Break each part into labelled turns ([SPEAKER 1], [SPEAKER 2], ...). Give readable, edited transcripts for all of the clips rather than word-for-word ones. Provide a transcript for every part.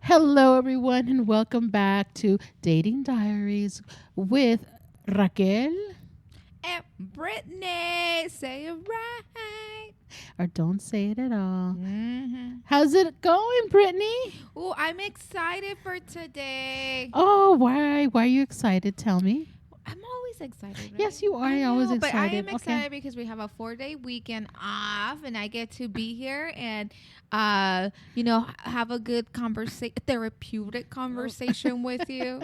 [SPEAKER 1] Hello, everyone, and welcome back to Dating Diaries with Raquel.
[SPEAKER 2] And Brittany, say it right.
[SPEAKER 1] Or don't say it at all.
[SPEAKER 2] Mm-hmm.
[SPEAKER 1] How's it going, Brittany?
[SPEAKER 2] Oh, I'm excited for today.
[SPEAKER 1] Oh, why? Why are you excited? Tell me.
[SPEAKER 2] I'm always excited. Right?
[SPEAKER 1] Yes, you are.
[SPEAKER 2] I
[SPEAKER 1] You're always
[SPEAKER 2] know, but I
[SPEAKER 1] excited.
[SPEAKER 2] am
[SPEAKER 1] Okay.
[SPEAKER 2] excited because we have a 4-day weekend off, and I get to be here and, have a good therapeutic conversation with you.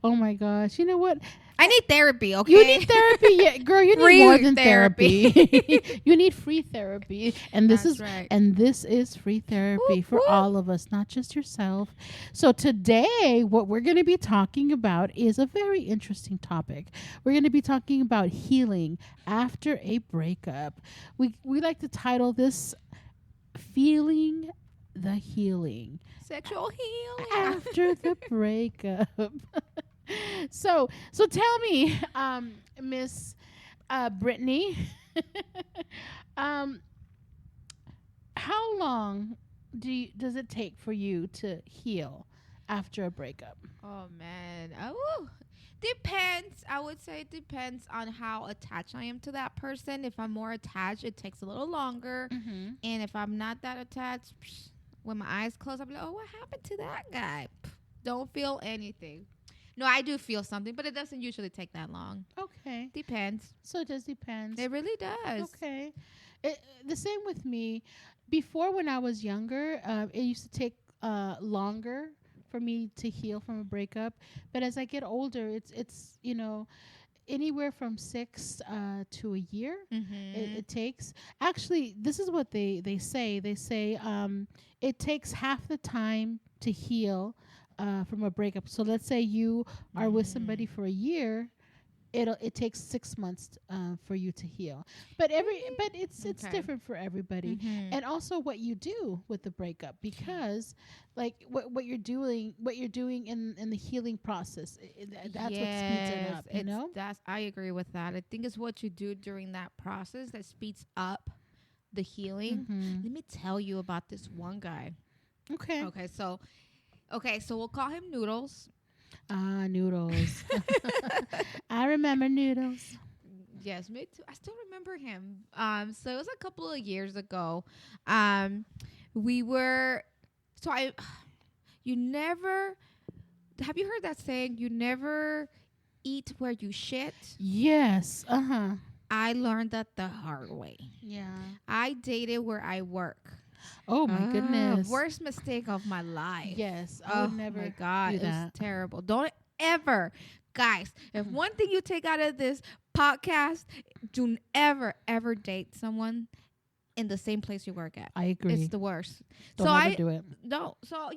[SPEAKER 1] Oh my gosh. You know what?
[SPEAKER 2] I need therapy. Okay,
[SPEAKER 1] You need therapy, yeah, girl. You need
[SPEAKER 2] Free
[SPEAKER 1] more than
[SPEAKER 2] therapy.
[SPEAKER 1] therapy. You need free therapy, and
[SPEAKER 2] That's right.
[SPEAKER 1] this is free therapy
[SPEAKER 2] Whoop,
[SPEAKER 1] for
[SPEAKER 2] whoop.
[SPEAKER 1] all of us, not just yourself. So today, what we're going to be talking about is a very interesting topic. We're going to be talking about healing after a breakup. We like to title this "Feeling the Healing
[SPEAKER 2] Sexual healing.
[SPEAKER 1] After the Breakup." So tell me, Miss Brittany, um, how long does it take for you to heal after a breakup?
[SPEAKER 2] Oh man. Oh, depends. I would say it depends on how attached I am to that person. If I'm more attached, it takes a little longer.
[SPEAKER 1] Mm-hmm.
[SPEAKER 2] And if I'm not that attached, when my eyes close, I'll be like, "Oh, what happened to that guy?" Don't feel anything. No, I do feel something, but it doesn't usually take that long.
[SPEAKER 1] Okay,
[SPEAKER 2] Depends.
[SPEAKER 1] so it just depends.
[SPEAKER 2] It really does.
[SPEAKER 1] Okay, the same with me. Before, when I was younger, it used to take longer for me to heal from a breakup. But as I get older, it's anywhere from 6 to a year.
[SPEAKER 2] Mm-hmm.
[SPEAKER 1] It takes, actually, this is what they say. They say it takes half the time to heal from a breakup. So let's say you are with somebody for a year. It takes 6 months for you to heal, but it's
[SPEAKER 2] Okay.
[SPEAKER 1] different for everybody,
[SPEAKER 2] Mm-hmm.
[SPEAKER 1] and also what you do with the breakup, because like what you're doing in the healing process, that's what speeds it up. You know.
[SPEAKER 2] That's I agree with that. I think it's what you do during that process that speeds up the healing.
[SPEAKER 1] Mm-hmm.
[SPEAKER 2] Let me tell you about this one guy.
[SPEAKER 1] Okay.
[SPEAKER 2] Okay, so we'll call him Noodles.
[SPEAKER 1] Noodles. I remember Noodles.
[SPEAKER 2] Yes, me too. I still remember him. So it was a couple of years ago. Um, we were so I. You never have you heard that saying? You never eat where you shit.
[SPEAKER 1] Yes. Uh-huh.
[SPEAKER 2] I learned that the hard way.
[SPEAKER 1] Yeah.
[SPEAKER 2] I dated where I work.
[SPEAKER 1] Oh my goodness.
[SPEAKER 2] Worst mistake of my life.
[SPEAKER 1] Yes, I
[SPEAKER 2] Oh
[SPEAKER 1] would never
[SPEAKER 2] my God.
[SPEAKER 1] do
[SPEAKER 2] It was
[SPEAKER 1] that.
[SPEAKER 2] terrible. Don't ever, guys, if one thing you take out of this podcast, do ever date someone in the same place you work at.
[SPEAKER 1] I agree.
[SPEAKER 2] It's the worst.
[SPEAKER 1] Don't
[SPEAKER 2] so
[SPEAKER 1] ever
[SPEAKER 2] I
[SPEAKER 1] do it.
[SPEAKER 2] no. So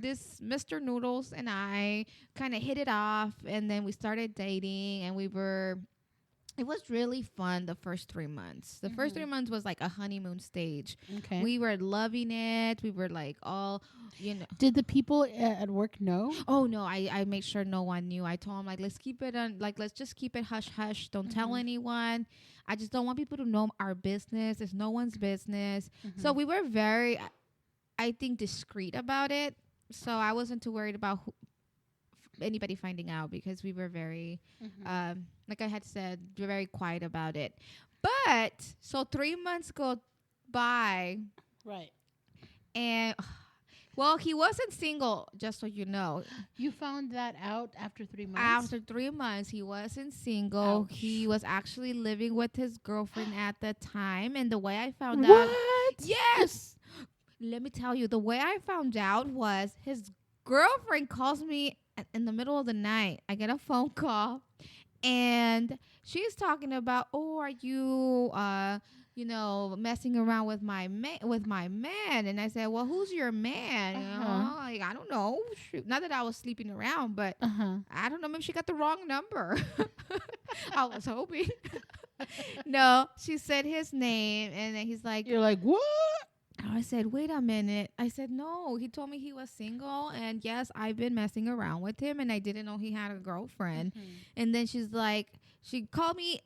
[SPEAKER 2] this Mr. Noodles and I kind of hit it off, and then we started dating, and it was really fun the first 3 months. The first 3 months was like a honeymoon stage.
[SPEAKER 1] Okay.
[SPEAKER 2] We were loving it. We were like all,
[SPEAKER 1] Did the people at work know?
[SPEAKER 2] Oh no, I made sure no one knew. I told him like let's keep it on let's just keep it hush hush. Don't tell anyone. I just don't want people to know our business. It's no one's business. So we were very, I think, discreet about it. So I wasn't too worried about anybody finding out because we were very, like I had said, we're very quiet about it. But so 3 months go by,
[SPEAKER 1] Right.
[SPEAKER 2] and well, he wasn't single, just so you know.
[SPEAKER 1] You found that out after 3 months?
[SPEAKER 2] After 3 months, he wasn't single.
[SPEAKER 1] Ouch.
[SPEAKER 2] He was actually living with his girlfriend at the time. And the way I found
[SPEAKER 1] What?
[SPEAKER 2] out, yes, let me tell you, the way I found out was his girlfriend calls me in the middle of the night. I get a phone call, and she's talking about, oh, are you, messing around with my man? And I said, well, who's your man? Like, I don't know. Shoot. Not that I was sleeping around, but I don't know. Maybe she got the wrong number. I was hoping. No, she said his name, and then he's like,
[SPEAKER 1] You're like, what?
[SPEAKER 2] I said, wait a minute. I said, no, he told me he was single. And yes, I've been messing around with him, and I didn't know he had a girlfriend. And then she's like, she called me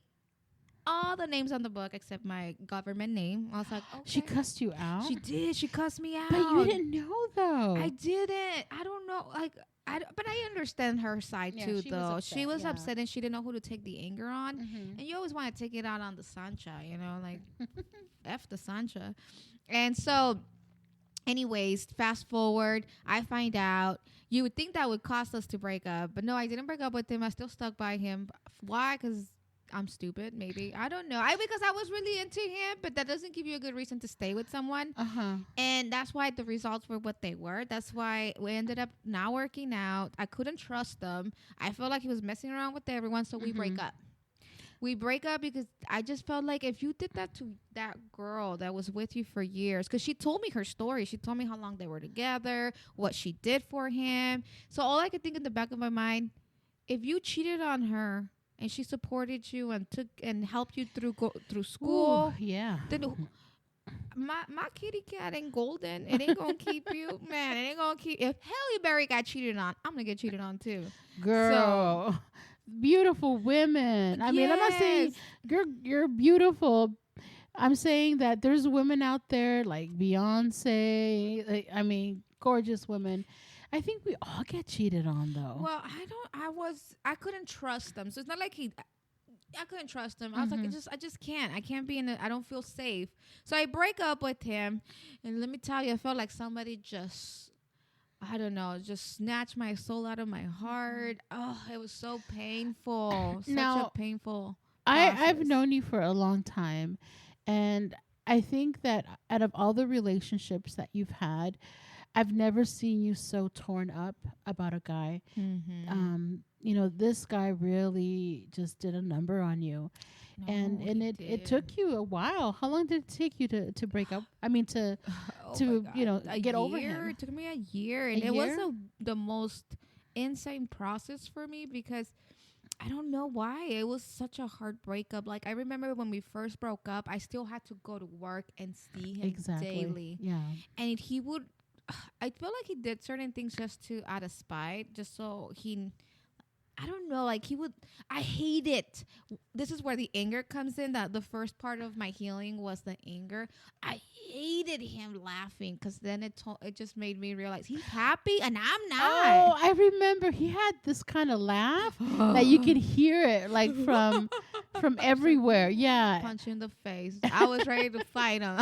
[SPEAKER 2] all the names on the book except my government name. I was like, okay.
[SPEAKER 1] She cussed you out?
[SPEAKER 2] She did. She cussed me out.
[SPEAKER 1] But you didn't know, though.
[SPEAKER 2] I didn't. I don't know. Like, but I understand her side
[SPEAKER 1] Yeah,
[SPEAKER 2] too,
[SPEAKER 1] she was
[SPEAKER 2] though.
[SPEAKER 1] upset,
[SPEAKER 2] She was
[SPEAKER 1] yeah.
[SPEAKER 2] upset and she didn't know who to take the anger on.
[SPEAKER 1] Mhm.
[SPEAKER 2] And you always want to take it out on the Sancha, you know, like F the Sancha. And so, anyways, fast forward, I find out. You would think that would cost us to break up, but no, I didn't break up with him. I still stuck by him. Why? Because I'm stupid, maybe. I don't know. Because I was really into him, but that doesn't give you a good reason to stay with someone.
[SPEAKER 1] Uh-huh.
[SPEAKER 2] And that's why the results were what they were. That's why we ended up not working out. I couldn't trust them. I felt like he was messing around with everyone, so we break up. We break up because I just felt like if you did that to that girl that was with you for years, because she told me her story. She told me how long they were together, what she did for him. So all I could think in the back of my mind, if you cheated on her and she supported you and took and helped you through school,
[SPEAKER 1] Ooh, yeah.
[SPEAKER 2] then my kitty cat ain't golden. It ain't gonna keep you, man. It ain't gonna keep. If Halle Berry got cheated on, I'm gonna get cheated on too.
[SPEAKER 1] Girl. Beautiful women. I mean, I'm not saying you're beautiful. I'm saying that there's women out there like Beyonce. Like, I mean, gorgeous women. I think we all get cheated on, though.
[SPEAKER 2] Well, I couldn't trust them. So it's not like I couldn't trust him. I was like, I just can't. I can't be I don't feel safe. So I break up with him, and let me tell you, I felt like somebody just, I don't know, just snatched my soul out of my heart. Oh, it was so painful. Such a painful process.
[SPEAKER 1] I've known you for a long time, and I think that out of all the relationships that you've had, I've never seen you so torn up about a guy. You know, this guy really just did a number on you. And it took you a while. How long did it take you to break up? I mean, to get over him?
[SPEAKER 2] It took me a year, and it was the most insane process for me because I don't know why. It was such a hard breakup. Like, I remember when we first broke up, I still had to go to work and see him daily.
[SPEAKER 1] Yeah.
[SPEAKER 2] And he would, I feel like he did certain things just out of spite, just so I don't know, like I hate it. This is where the anger comes in. That the first part of my healing was the anger. I hated him laughing because then it just made me realize he's happy and I'm not.
[SPEAKER 1] Oh, I remember he had this kind of laugh that you could hear it like from everywhere. Yeah.
[SPEAKER 2] Punch in the face. I was ready to fight him.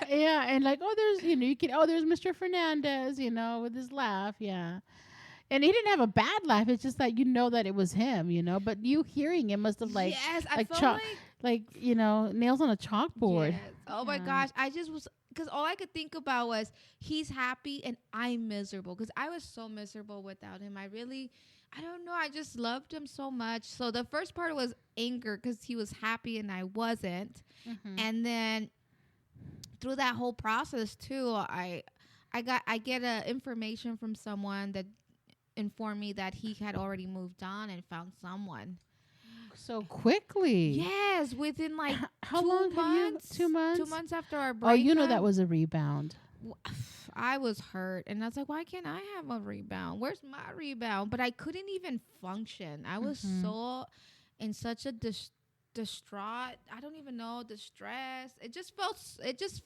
[SPEAKER 1] Yeah, and like, there's there's Mr. Fernandez, with his laugh. Yeah. And he didn't have a bad laugh. It's just that that it was him, But you hearing it must have
[SPEAKER 2] yes, I felt
[SPEAKER 1] nails on a chalkboard.
[SPEAKER 2] Yes. Oh my gosh, I just was because all I could think about was he's happy and I'm miserable because I was so miserable without him. I don't know. I just loved him so much. So the first part was anger because he was happy and I wasn't, and then through that whole process too, I get information from someone that informed me that he had already moved on and found someone.
[SPEAKER 1] So quickly.
[SPEAKER 2] Yes, within like
[SPEAKER 1] how
[SPEAKER 2] 2
[SPEAKER 1] long
[SPEAKER 2] months.
[SPEAKER 1] 2 months?
[SPEAKER 2] 2 months after our breakup.
[SPEAKER 1] Oh, that was a rebound.
[SPEAKER 2] I was hurt, and I was like, why can't I have a rebound? Where's my rebound? But I couldn't even function. I was so in such a distraught. I don't even know, distress. It just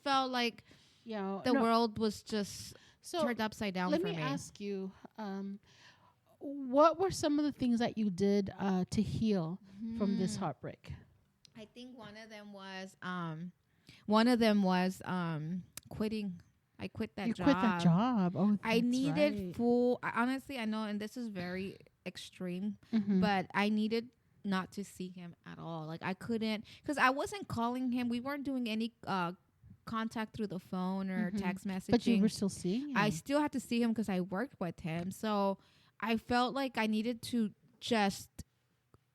[SPEAKER 2] felt like the world was just turned upside down for me.
[SPEAKER 1] Let me ask you, what were some of the things that you did to heal from this heartbreak?
[SPEAKER 2] I think one of them was quitting. I quit that job.
[SPEAKER 1] You quit that job. Oh,
[SPEAKER 2] I needed honestly, I know, and this is very extreme, but I needed not to see him at all. Like, I couldn't, because I wasn't calling him. We weren't doing any contact through the phone or text messaging.
[SPEAKER 1] But you were still seeing him.
[SPEAKER 2] I still had to see him because I worked with him. So I felt like I needed to just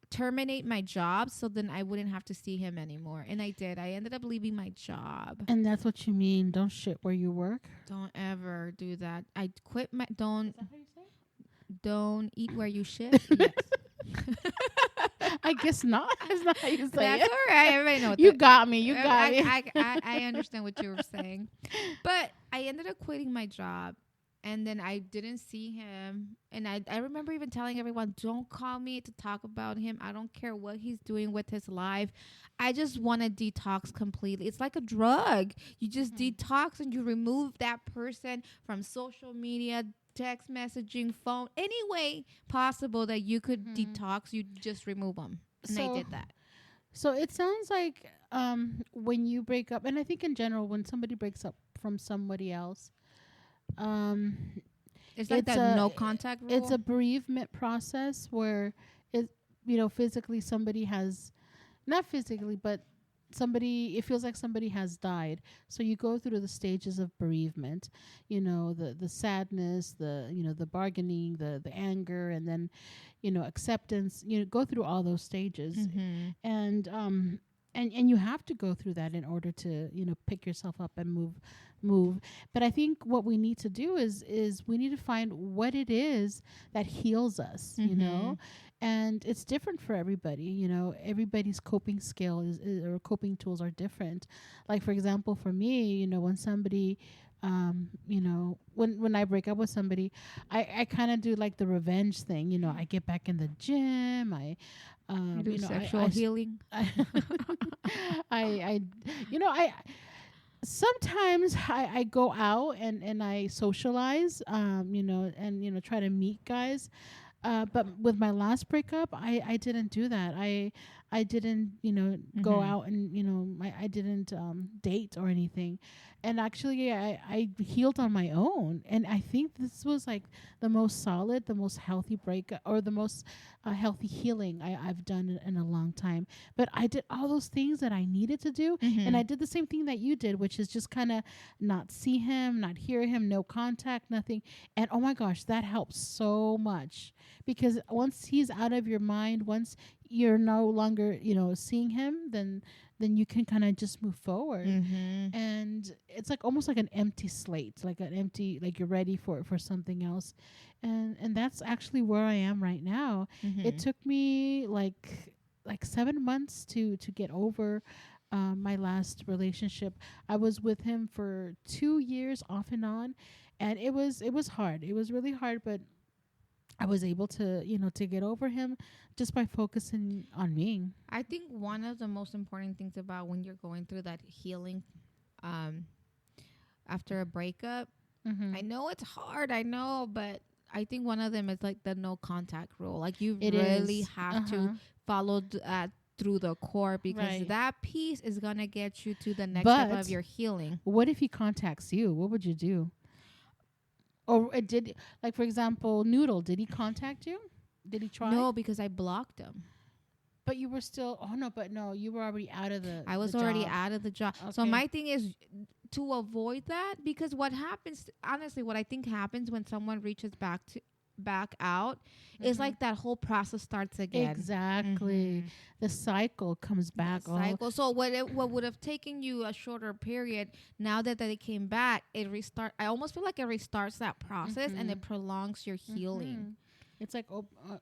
[SPEAKER 2] terminate my job so then I wouldn't have to see him anymore. And I did. I ended up leaving my job.
[SPEAKER 1] And that's what you mean, don't shit where you work?
[SPEAKER 2] Don't ever do that. I quit my... Don't...
[SPEAKER 1] Is that how you say it?
[SPEAKER 2] Don't eat where you shit. Yes.
[SPEAKER 1] I guess not. That's not how you say
[SPEAKER 2] That's
[SPEAKER 1] it.
[SPEAKER 2] all right. Everybody knows.
[SPEAKER 1] You got me. You got me.
[SPEAKER 2] I understand what you were saying. But I ended up quitting my job. and then I didn't see him. And I remember even telling everyone, don't call me to talk about him. I don't care what he's doing with his life. I just want to detox completely. It's like a drug. You just detox and you remove that person from social media, text messaging, phone, any way possible that you could detox. You just remove them. And I did that.
[SPEAKER 1] So it sounds like when you break up, and I think in general, when somebody breaks up from somebody else, um,
[SPEAKER 2] It's like that no contact rule.
[SPEAKER 1] it's a bereavement process where it, physically somebody has, not physically, but it feels like somebody has died. So you go through the stages of bereavement, the sadness, the bargaining, the anger, and then, acceptance. Go through all those stages. And and you have to go through that in order to, pick yourself up and move. But I think what we need to do is we need to find what it is that heals us, and it's different for everybody. Everybody's coping skill or coping tools are different. Like, for example, for me, when somebody when I break up with somebody, I kind of do like the revenge thing. I get back in the gym. I
[SPEAKER 2] you do sexual healing.
[SPEAKER 1] I sometimes I go out and I socialize, and try to meet guys. But with my last breakup, I didn't do that. I didn't, go out and, I didn't date or anything. And actually, I healed on my own. And I think this was like the most solid, the most healthy breakup, or the most healthy healing I've done in a long time. But I did all those things that I needed to do. And I did the same thing that you did, which is just kind of not see him, not hear him, no contact, nothing. And oh my gosh, that helps so much. Because once he's out of your mind, once you're no longer, seeing him, then you can kind of just move forward. And it's like almost like an empty slate, like you're ready for something else. And that's actually where I am right now. It took me like 7 months to get over my last relationship. I was with him for 2 years off and on, and it was hard. It was really hard, but I was able to, to get over him just by focusing on me.
[SPEAKER 2] I think one of the most important things about when you're going through that healing after a breakup, I know it's hard, but I think one of them is like the no contact rule. Like you really have to follow that through the core, because that piece is going to get you to the next step of your healing.
[SPEAKER 1] What if he contacts you? What would you do? Or for example, Noodle, did he contact you? Did he try?
[SPEAKER 2] No, because I blocked him.
[SPEAKER 1] But you were still, you were already out of
[SPEAKER 2] I was already out of the job. Okay. So my thing is to avoid that, because what happens, honestly, what I think happens when someone reaches back out is like that whole process starts again.
[SPEAKER 1] Exactly. The cycle comes back.
[SPEAKER 2] So what would have taken you a shorter period, now that they came back, I almost feel like it restarts that process and it prolongs your healing.
[SPEAKER 1] It's like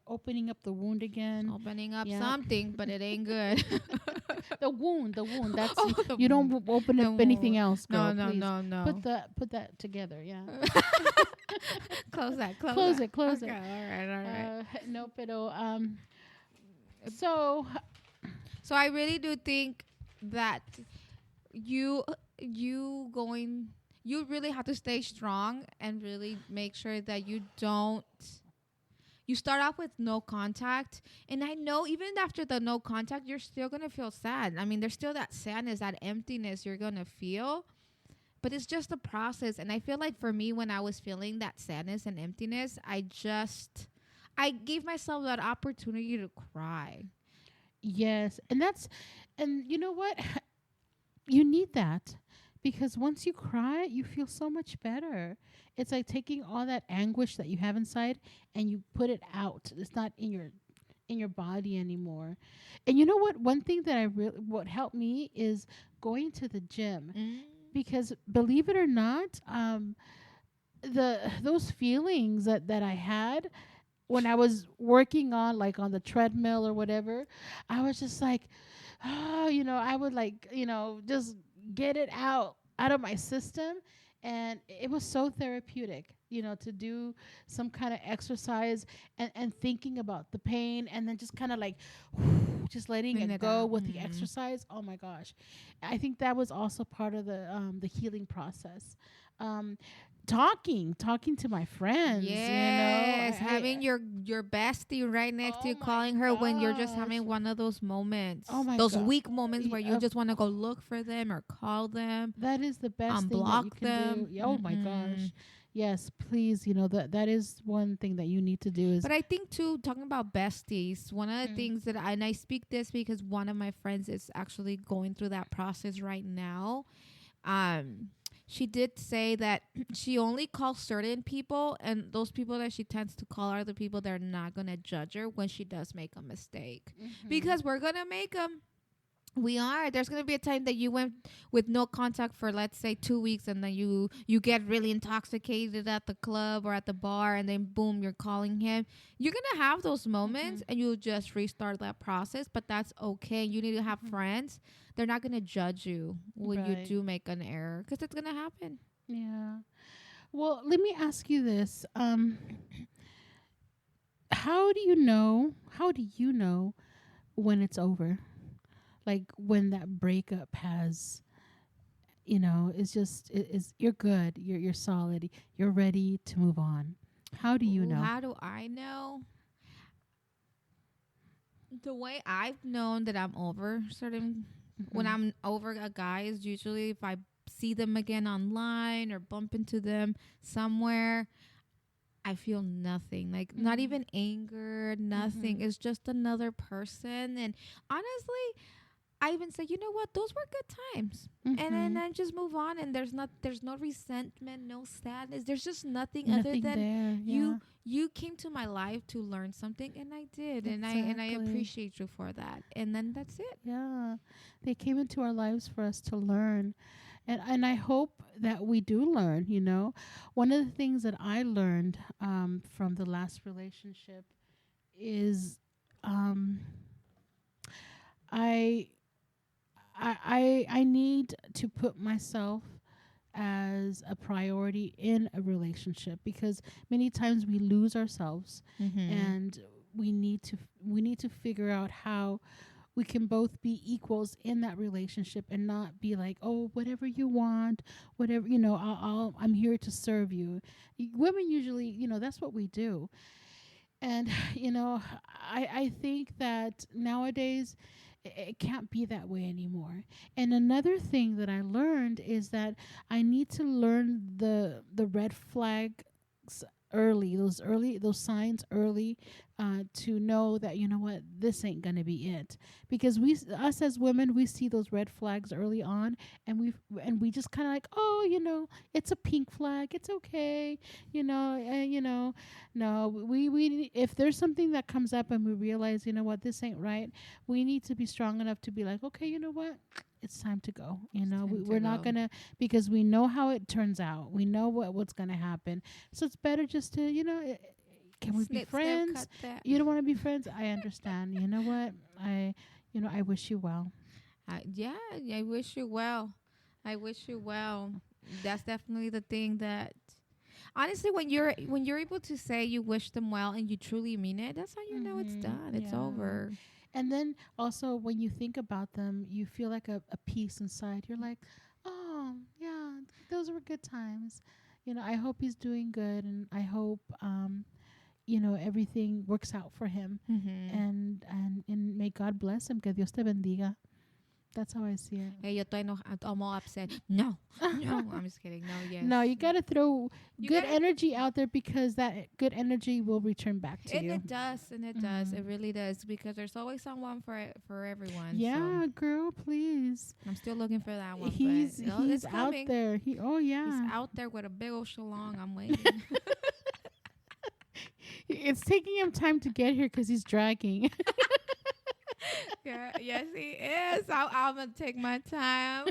[SPEAKER 1] opening up the wound again.
[SPEAKER 2] Opening up something, but it ain't good.
[SPEAKER 1] The wound. That's you don't open up anything else, girl.
[SPEAKER 2] No.
[SPEAKER 1] Put that together, yeah.
[SPEAKER 2] Close it.
[SPEAKER 1] Okay,
[SPEAKER 2] all right.
[SPEAKER 1] No, pero so
[SPEAKER 2] I really do think that you really have to stay strong and really make sure that you start off with no contact. And I know even after the no contact, you're still going to feel sad. I mean, there's still that sadness, that emptiness you're going to feel. But it's just a process. And I feel like for me, when I was feeling that sadness and emptiness, I gave myself that opportunity to cry.
[SPEAKER 1] Yes. And you know what? You need that. Because once you cry, you feel so much better. It's like taking all that anguish that you have inside and you put it out. It's not in your body anymore. And you know what? One thing that what helped me is going to the gym. Because believe it or not, those feelings that I had when I was working on the treadmill or whatever, I was just like, I would just get it out of my system. And it was so therapeutic, to do some kind of exercise, and thinking about the pain, and then just kind of like just letting
[SPEAKER 2] Clean
[SPEAKER 1] it
[SPEAKER 2] it
[SPEAKER 1] go
[SPEAKER 2] out.
[SPEAKER 1] with the exercise. Oh my gosh. I think that was also part of the healing process. um talking to my friends.
[SPEAKER 2] Yes, having your bestie right next to
[SPEAKER 1] Oh
[SPEAKER 2] you,
[SPEAKER 1] my
[SPEAKER 2] calling her when you're just
[SPEAKER 1] gosh.
[SPEAKER 2] having one of those moments,
[SPEAKER 1] Oh my
[SPEAKER 2] those
[SPEAKER 1] god.
[SPEAKER 2] weak moments where you
[SPEAKER 1] Of
[SPEAKER 2] just want to go look for them or call them,
[SPEAKER 1] That is the best thing that you
[SPEAKER 2] unblock
[SPEAKER 1] can do.
[SPEAKER 2] them.
[SPEAKER 1] Yeah, oh my gosh. Yes, please. That is one thing that you need to do is.
[SPEAKER 2] But I think too, talking about besties, one of the
[SPEAKER 1] Mm.
[SPEAKER 2] things that and I speak this because one of my friends is actually going through that process right now. She did say that she only calls certain people, and those people that she tends to call are the people that are not gonna judge her when she does make a mistake, because we're gonna make them. We are. There's gonna be a time that you went with no contact for, let's say, 2 weeks, and then you get really intoxicated at the club or at the bar, and then boom, you're calling him. You're gonna have those moments, and you'll just restart that process. But that's okay. You need to have friends. They're not gonna judge you when you
[SPEAKER 1] Right.
[SPEAKER 2] do make an error, because it's gonna happen.
[SPEAKER 1] Yeah. Well, let me ask you this. How do you know when it's over? Like when that breakup has, it's just is you're good, you're solid, you're ready to move on. How do you
[SPEAKER 2] Ooh,
[SPEAKER 1] know?
[SPEAKER 2] how do I know? The way I've known that I'm over certain when
[SPEAKER 1] Mhm.
[SPEAKER 2] I'm over a guy is usually if I see them again online or bump into them somewhere, I feel nothing. Like not
[SPEAKER 1] Mhm.
[SPEAKER 2] even anger, nothing.
[SPEAKER 1] Mhm.
[SPEAKER 2] It's just another person. And honestly, I even say, you know what, those were good times. And then
[SPEAKER 1] Mhm.
[SPEAKER 2] I just move on, and there's no resentment, no sadness. There's just nothing other
[SPEAKER 1] Nothing
[SPEAKER 2] than
[SPEAKER 1] there.
[SPEAKER 2] you
[SPEAKER 1] Yeah.
[SPEAKER 2] you came to my life to learn something, and I did, and I
[SPEAKER 1] Exactly.
[SPEAKER 2] appreciate you for that. And then that's it.
[SPEAKER 1] Yeah. They came into our lives for us to learn. And I hope that we do learn, One of the things that I learned from the last relationship is um I I need to put myself as a priority in a relationship, because many times we lose ourselves,
[SPEAKER 2] Mm-hmm.
[SPEAKER 1] and we need to figure out how we can both be equals in that relationship, and not be like, oh, whatever you want, whatever, I'm here to serve you. Women usually, that's what we do. And I think that nowadays it can't be that way anymore. And another thing that I learned is that I need to learn the red flags early, those signs early, to know that, what, this ain't gonna be it. Because us as women, we see those red flags early on, and we just kind of like, oh, it's a pink flag, it's okay, no, if there's something that comes up and we realize, what, this ain't right, we need to be strong enough to be like, okay, you know what, it's time to go.
[SPEAKER 2] Time to
[SPEAKER 1] We're not
[SPEAKER 2] go.
[SPEAKER 1] gonna, because we know how it turns out. We know what's gonna happen. So it's better just to, can we be
[SPEAKER 2] Snip, snip,
[SPEAKER 1] friends?
[SPEAKER 2] cut that.
[SPEAKER 1] You don't want to be friends. I understand. You know what? I wish you well.
[SPEAKER 2] Yeah, I wish you well. I wish you well. That's definitely the thing that honestly, when you're able to say you wish them well and you truly mean it, that's how you know it's done. It's
[SPEAKER 1] Yeah.
[SPEAKER 2] over.
[SPEAKER 1] And then also when you think about them, you feel like a peace inside. You're like, oh yeah, those were good times. I hope he's doing good, and I hope everything works out for him.
[SPEAKER 2] Mm-hmm.
[SPEAKER 1] And may God bless him. Que Dios te bendiga. That's how I see it.
[SPEAKER 2] Hey, yo estoy I'm all upset. No, no, I'm just kidding. No, yes.
[SPEAKER 1] No, you gotta throw
[SPEAKER 2] You
[SPEAKER 1] good
[SPEAKER 2] gotta-
[SPEAKER 1] energy out there, because that good energy will return back to
[SPEAKER 2] And
[SPEAKER 1] you.
[SPEAKER 2] it does, and it does. It
[SPEAKER 1] Mhm.
[SPEAKER 2] really does, because there's always someone for everyone.
[SPEAKER 1] Yeah,
[SPEAKER 2] So
[SPEAKER 1] girl, please.
[SPEAKER 2] I'm still looking for that one.
[SPEAKER 1] He's
[SPEAKER 2] But
[SPEAKER 1] he's
[SPEAKER 2] it's
[SPEAKER 1] out
[SPEAKER 2] coming.
[SPEAKER 1] there. Oh yeah.
[SPEAKER 2] He's out there with a big old shalong. I'm waiting.
[SPEAKER 1] It's taking him time to get here because he's dragging.
[SPEAKER 2] Yeah, yes, he is. I'm gonna take my time.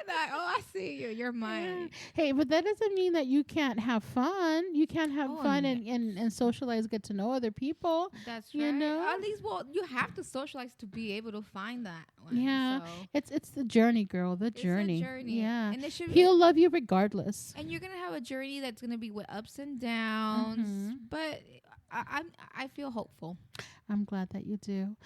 [SPEAKER 2] I see you. You're
[SPEAKER 1] Yeah.
[SPEAKER 2] mine.
[SPEAKER 1] Hey, but that doesn't mean that you can't have fun. You can have
[SPEAKER 2] Oh,
[SPEAKER 1] fun
[SPEAKER 2] no.
[SPEAKER 1] and socialize, get to know other people.
[SPEAKER 2] That's
[SPEAKER 1] You
[SPEAKER 2] right.
[SPEAKER 1] know?
[SPEAKER 2] At least, well, you have to socialize to be able to find that one.
[SPEAKER 1] Yeah.
[SPEAKER 2] So
[SPEAKER 1] It's the journey, girl. The
[SPEAKER 2] it's
[SPEAKER 1] journey.
[SPEAKER 2] a journey.
[SPEAKER 1] Yeah.
[SPEAKER 2] And it should be.
[SPEAKER 1] He'll love you regardless.
[SPEAKER 2] And you're gonna have a journey that's gonna be with ups and downs.
[SPEAKER 1] Mhm.
[SPEAKER 2] But I feel hopeful.
[SPEAKER 1] I'm glad that you do.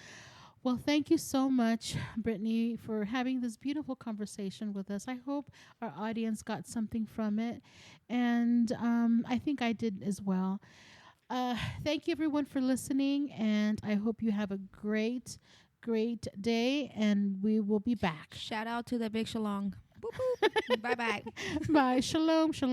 [SPEAKER 1] Well, thank you so much, Brittany, for having this beautiful conversation with us. I hope our audience got something from it. And I think I did as well. Thank you, everyone, for listening. And I hope you have a great, great day. And we will be back.
[SPEAKER 2] Shout out to the big shalong. Boop, boop. Bye bye.
[SPEAKER 1] Bye. Shalom. Shalom.